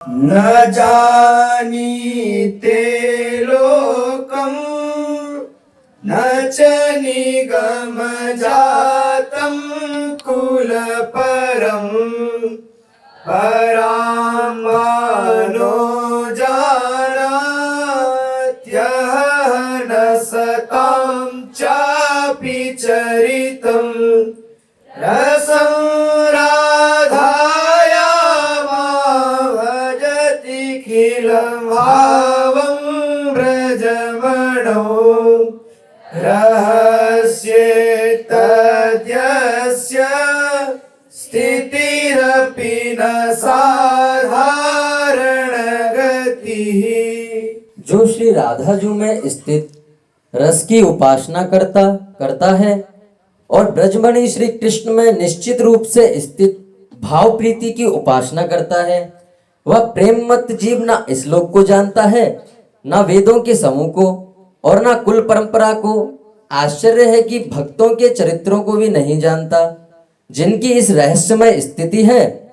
न जानीते लोकं न च निगमजातं कुलपरं परां मानो जानात्यः न सतां चापि चरितं रसं राधायामाभजतिखिलं भावं व्रजमणो रहस्येतद्यस्य स्थितिरपि न साधारण गतिः। जो श्री राधा जी में स्थित रस की उपासना करता है और ब्रजमणि श्री कृष्ण में निश्चित रूप से स्थित भाव प्रीति की उपासना करता है, वह प्रेम मत जीव न श्लोक को जानता है, न वेदों के समूह को और न कुल परंपरा को। आश्चर्य है कि भक्तों के चरित्रों को भी नहीं जानता। जिनकी इस रहस्यमय स्थिति है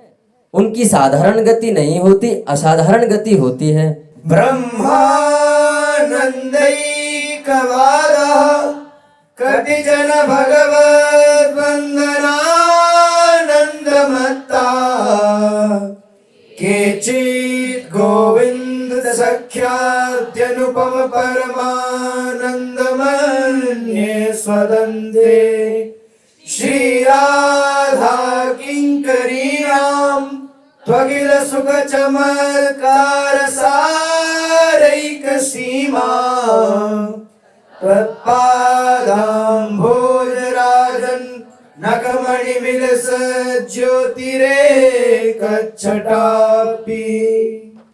उनकी साधारण गति नहीं होती, असाधारण गति होती है। ब्रह्मानन्दैकवादः कतिचन भगवद्वन्दनानन्दमत्ता केचित् गोविन्दसख्याद्यनुपम परमानन्दमन्ये स्वदन्ते श्रीराधा किङ्करीणां त्वखिल सुख चमत्कार सारैक सीमा तत्पादाम्भोजराजन् नखमणि विलस ज्योतिरेकच्छटापि।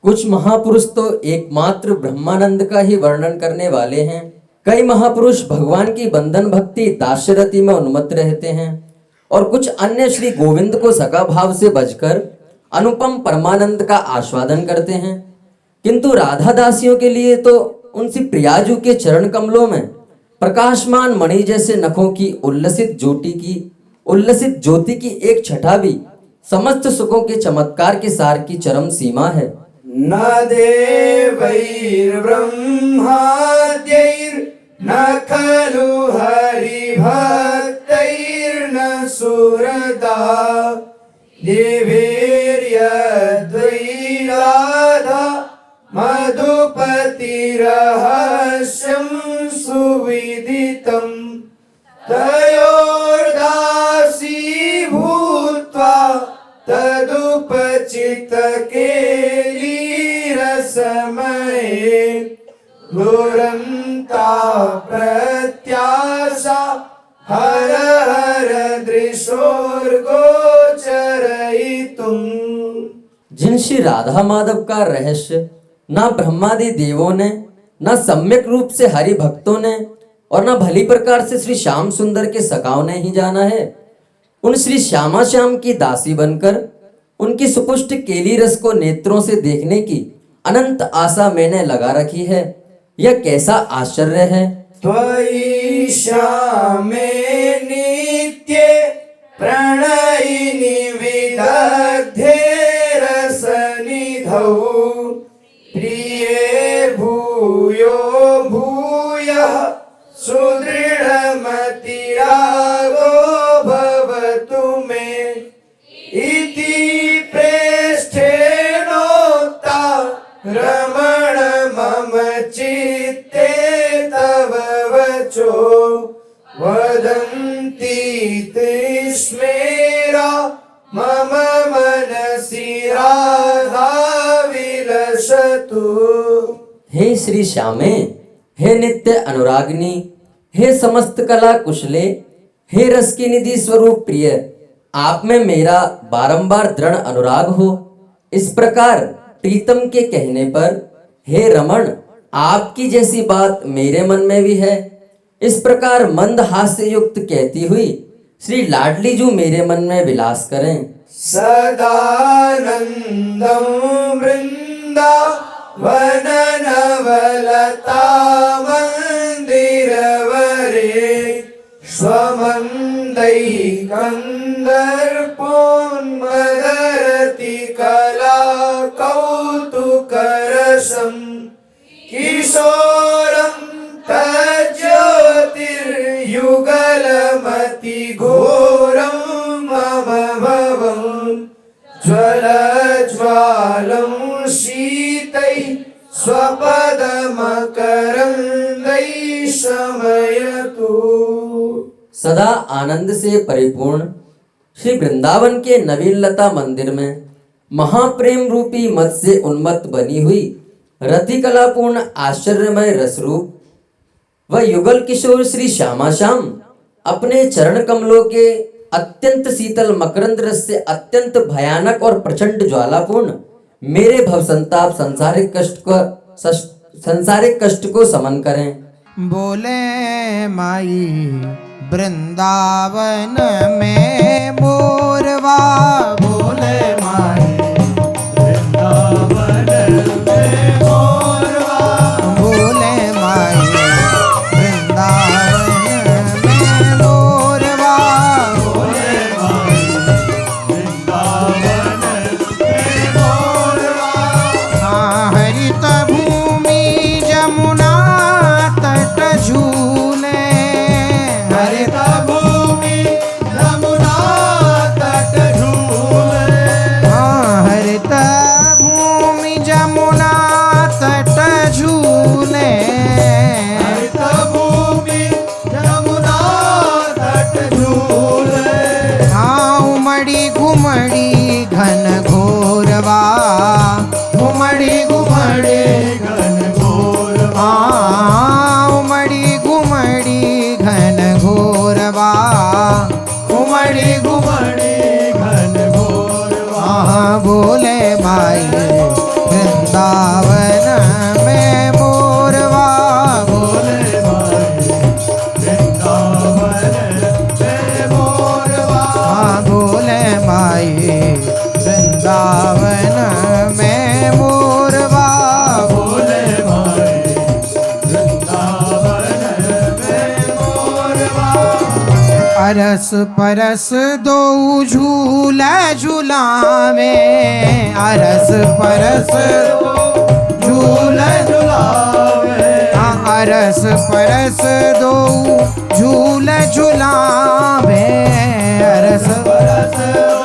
कुछ महापुरुष तो एकमात्र ब्रह्मानंद का ही वर्णन करने वाले हैं। कई महापुरुष भगवान की बंधन भक्ति दास्यरति में उन्मत्त रहते हैं और कुछ अन्य श्री गोविंद को सखा भाव से बजकर अनुपम परमानंद का आस्वादन करते हैं। किंतु राधा दासियों के लिए तो उनसी प्रियाजू के चरण कमलों में प्रकाशमान मणि जैसे नखों की उल्लसित ज्योति की एक छटा भी समस्त सुखों के चमत्कार के सार की चरम सीमा है। न देवैर्ब्रह्माद्यैर्न खलु हरिभक्तैर्न सुरदा देवैर्यद्वैराधा मधुपतिरहस्यं सुविदितं तयोर्दासी भूत्वा तदुपचितकेलिरसमये दुरन्ता प्रत्याशा हर हर दृशोर्गोचरयितुम्। जिन श्री राधा माधव का रहस्य ना ब्रह्मादि देवों ने, न सम्यक रूप से हरि भक्तों ने और न भली प्रकार से श्री श्याम सुंदर के सखाओं ने ही जाना है, उन श्री श्यामा श्याम की दासी बनकर उनकी सुपुष्ट केली रस को नेत्रों से देखने की अनंत आशा मैंने लगा रखी है। यह कैसा आश्चर्य है। त्वयि श्यामे नित्ये प्रणयिनि विदग्धे रसनिधौ प्रिये भूयो भूयः सुदृढमतिरागो भवतु मे इति प्रेष्ठेनोक्ता रमण मम चित्ते तव वचो वदन्ति स्मेरा मम मनसि राधा विलसतु। हे श्री श्यामे, हे नित्य अनुरागिनी, हे समस्त कला कुशले, हे रस की निधि स्वरूप प्रिय, आप में मेरा बारंबार दृढ़ अनुराग हो। इस प्रकार प्रीतम के कहने पर हे रमण, आपकी जैसी बात मेरे मन में भी है। इस प्रकार मंद हास्य युक्त कहती हुई श्री लाडली जू मेरे मन में विलास करें। सदानंदं वृंदावननवलता मंदिरवरे स्वमन्दै कंदर्पोन्मदरति कला कौ रसं किशोरं तज्ज्योतिर्युगलमतिघोरं मम भवं ज्वलज्वालं शीतै स्वपदमकरन्दै शमयतु। सदा आनंद से परिपूर्ण श्री वृंदावन के नवीनलता मंदिर में महाप्रेम रूपी मत से उन्मत्त बनी हुई रतिकलापूर्ण आश्चर्यमय रसरूप व युगल किशोर श्री श्यामा श्याम अपने चरण कमलों के अत्यंत शीतल मकरंद रस से अत्यंत भयानक और प्रचंड ज्वालापूर्ण मेरे भवसंताप संसारिक कष्ट को समन करें। बोले माई वृंदावन में मोरवा, बोले माई वृंदावन में मोरवा, बोले माई वृंदावन में मोरवा, बोले माई वृंदावन में मोरवा। हाँ हरित भूमि जमुना तट झूले, हरित भूमि जमुना तट झूले। हाँ हरित भूमि जमुना तट झूले, हरित भूमि जमुना तट झूले। हाँ उमड़ी घुमड़ी घन घोरवा, उमड़ी घुमड़ी घन घोरवा, उमड़ी घुमड़ी घन घोरवा, उमड़ी घुमड़ी घन घोरवा। बोले माई वृंदावन में मोरवा, बोले माई वृंदावन में मोरवा, बोले माई वृंदावन में मोरवा, बोले माई वृंदावन में मोरवा। अरस परस दो झूला झूलावे, अरस परस झूला झूलावे, अरस परस दो झूला झूलावे, अरस परस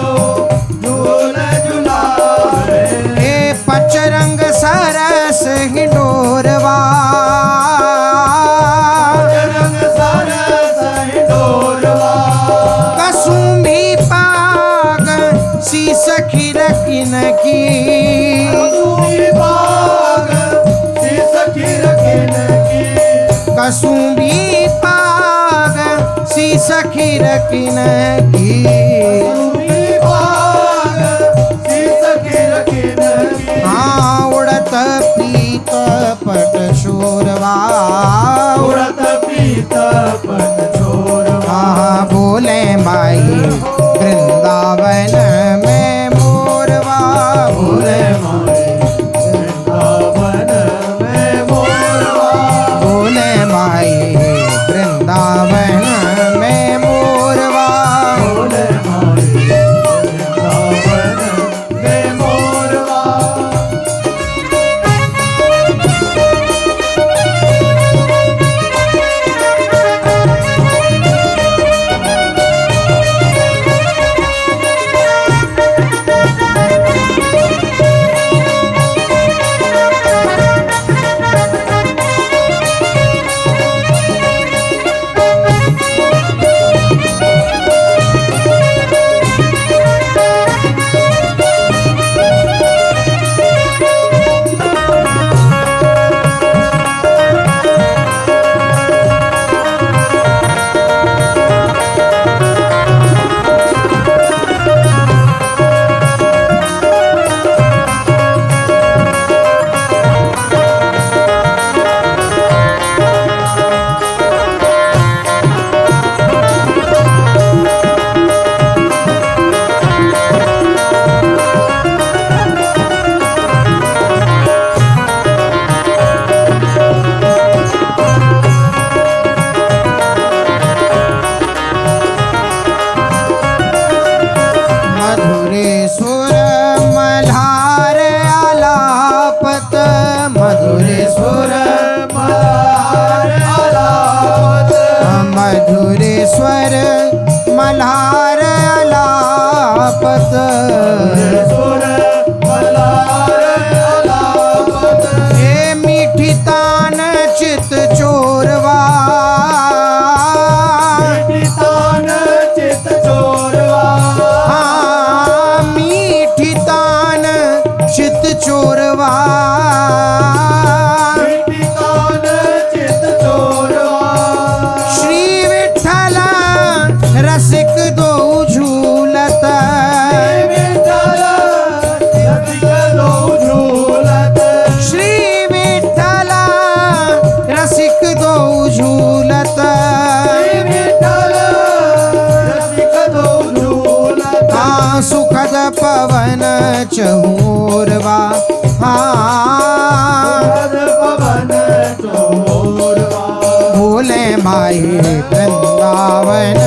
दो झूला झूलावे। ए पचरंग सरस हिंडोरवा, पचरंग सरस हिंडोरवा। कसुम्भी पाग सी सखी रखिन की, कसुम्भी पाग सी सखी रखिन की, कसुम्भी पाग सी सखी रखिन की, कसुम्भी पाग सी सखी रखिन की। हाँ उड़त पीत पट शोरवा, उड़त पीत पट शोरवा। बोले माई वृंदावन में मोरवा, बोले माई वृंदावन में मोरवा, बोले माई वृंदावन में मोरवा, बोले माई मधुर सुर मल्हार अलापत मधुर स्वर मल्हार अलापत सुर मल्हार अलापत हे मीठी तान चित चोरवा मीठी तान चित चोरवा हाँ मीठी तान चित चोरवा मीठी तान चित चोरवा श्री विठ्ठल रसिक दो झूलत विठ्ठल रसिक दो झूलत श्री विठ्ठल रसिक दो झूलत विठ्ठल रसिक दो झूलत हाँ सुखद पवन चहूरवा हाँ पवन चहूरवा भोले माई वृंदावन